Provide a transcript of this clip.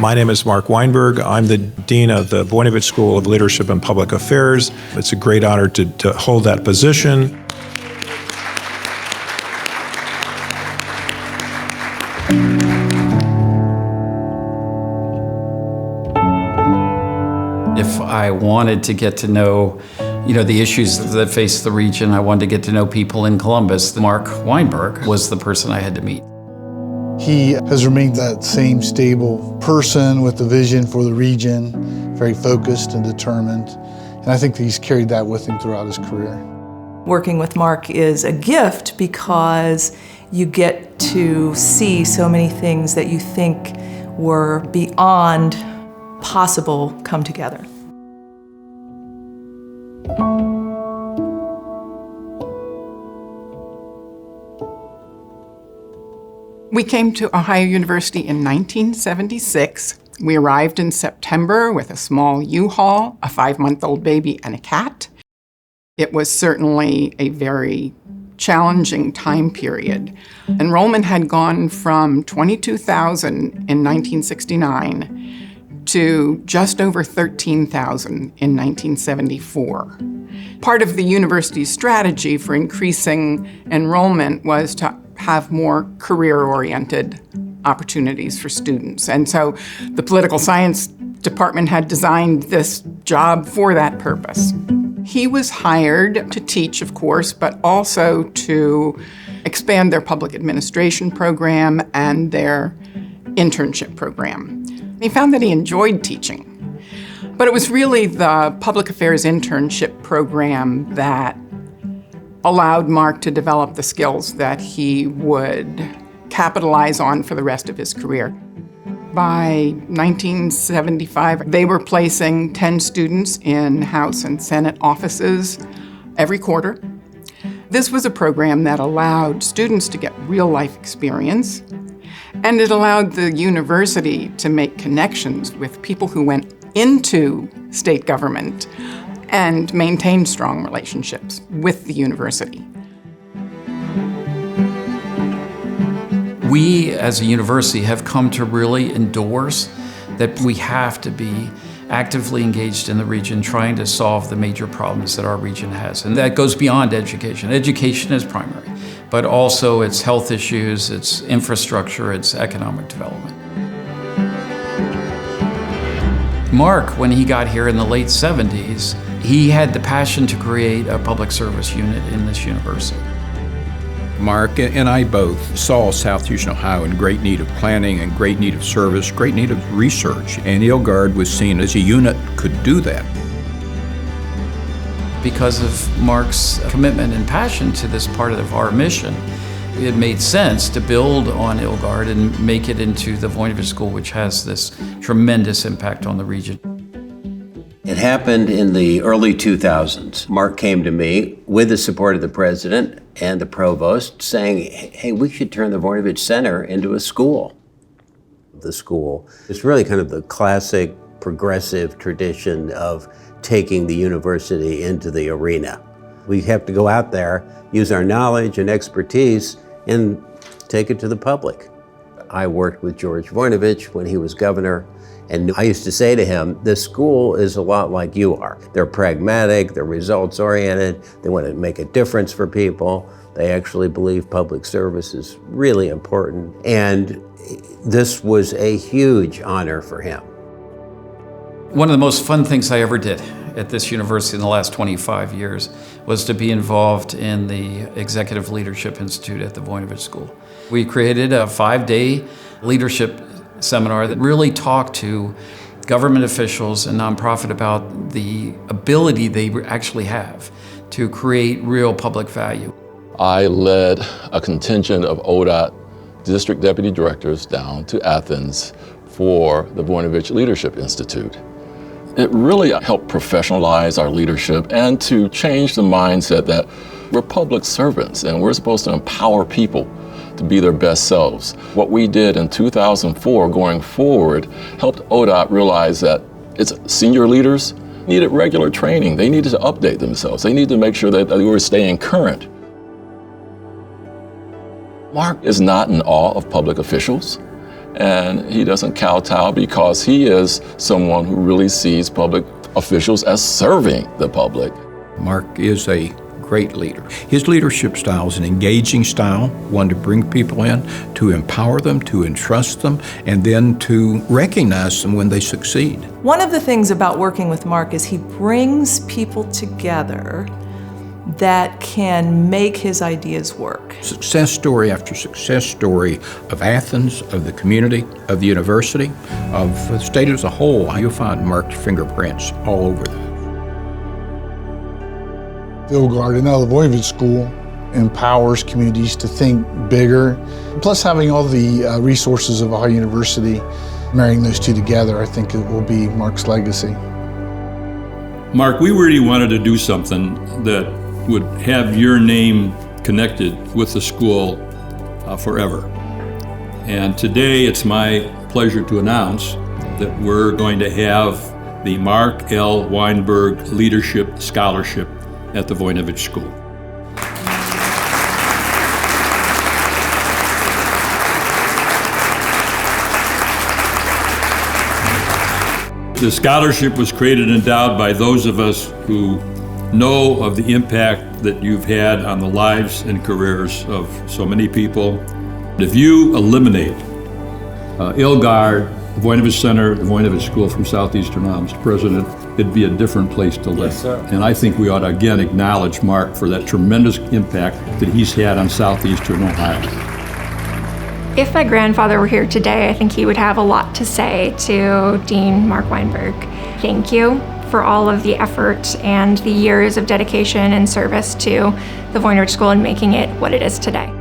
My name is Mark Weinberg. I'm the Dean of the Voinovich School of Leadership and Public Affairs. It's a great honor to hold that position. If I wanted to get to know the issues that face the region, I wanted to get to know people in Columbus, Mark Weinberg was the person I had to meet. He has remained that same stable person with the vision for the region, very focused and determined. And I think that he's carried that with him throughout his career. Working with Mark is a gift because you get to see so many things that you think were beyond possible come together. We came to Ohio University in 1976. We arrived in September with a small U-Haul, a 5-month-old baby, and a cat. It was certainly a very challenging time period. Enrollment had gone from 22,000 in 1969 to just over 13,000 in 1974. Part of the university's strategy for increasing enrollment was to have more career-oriented opportunities for students. And so the political science department had designed this job for that purpose. He was hired to teach, of course, but also to expand their public administration program and their internship program. He found that he enjoyed teaching. But it was really the public affairs internship program that allowed Mark to develop the skills that he would capitalize on for the rest of his career. By 1975, they were placing 10 students in House and Senate offices every quarter. This was a program that allowed students to get real-life experience, and it allowed the university to make connections with people who went into state government and maintain strong relationships with the university. We, as a university, have come to really endorse that we have to be actively engaged in the region, trying to solve the major problems that our region has. And that goes beyond education. Education is primary, but also it's health issues, it's infrastructure, it's economic development. Mark, when he got here in the late 70s, he had the passion to create a public service unit in this university. Mark and I both saw South Houston, Ohio in great need of planning and great need of service, great need of research, and ILGARD was seen as a unit could do that. Because of Mark's commitment and passion to this part of our mission, it made sense to build on ILGARD and make it into the Voinovich School, which has this tremendous impact on the region. It happened in the early 2000s. Mark came to me with the support of the president and the provost saying, hey, we should turn the Voinovich Center into a school. The school is really kind of the classic progressive tradition of taking the university into the arena. We have to go out there, use our knowledge and expertise, and take it to the public. I worked with George Voinovich when he was governor, and I used to say to him, this school is a lot like you are. They're pragmatic, they're results-oriented, they want to make a difference for people. They actually believe public service is really important. And this was a huge honor for him. One of the most fun things I ever did at this university in the last 25 years was to be involved in the Executive Leadership Institute at the Voinovich School. We created a 5-day leadership seminar that really talked to government officials and nonprofit about the ability they actually have to create real public value. I led a contingent of ODOT district deputy directors down to Athens for the Voinovich Leadership Institute. It really helped professionalize our leadership and to change the mindset that we're public servants and we're supposed to empower people to be their best selves. What we did in 2004 going forward helped ODOT realize that its senior leaders needed regular training. They needed to update themselves. They needed to make sure that they were staying current. Mark is not in awe of public officials. and he doesn't kowtow because he is someone who really sees public officials as serving the public. Mark is a great leader. His leadership style is an engaging style, one to bring people in, to empower them, to entrust them, and then to recognize them when they succeed. One of the things about working with Mark is he brings people together that can make his ideas work. Success story after success story of Athens, of the community, of the university, of the state as a whole. You'll find Mark's fingerprints all over them. Ilgard and now the Voinovich School empowers communities to think bigger. Plus having all the resources of Ohio University, marrying those two together, I think it will be Mark's legacy. Mark, we really wanted to do something that would have your name connected with the school forever. And today it's my pleasure to announce that we're going to have the Mark L. Weinberg Leadership Scholarship at the Voinovich School. The scholarship was created and endowed by those of us who know of the impact that you've had on the lives and careers of so many people. If you eliminate Ilgard, the Voinovich Center, the Voinovich School from Southeastern Ohio, Mr. President, it'd be a different place to live. Yes, sir. And I think we ought to again acknowledge Mark for that tremendous impact that he's had on Southeastern Ohio. If my grandfather were here today, I think he would have a lot to say to Dean Mark Weinberg. Thank you for all of the effort and the years of dedication and service to the Voinovich School and making it what it is today.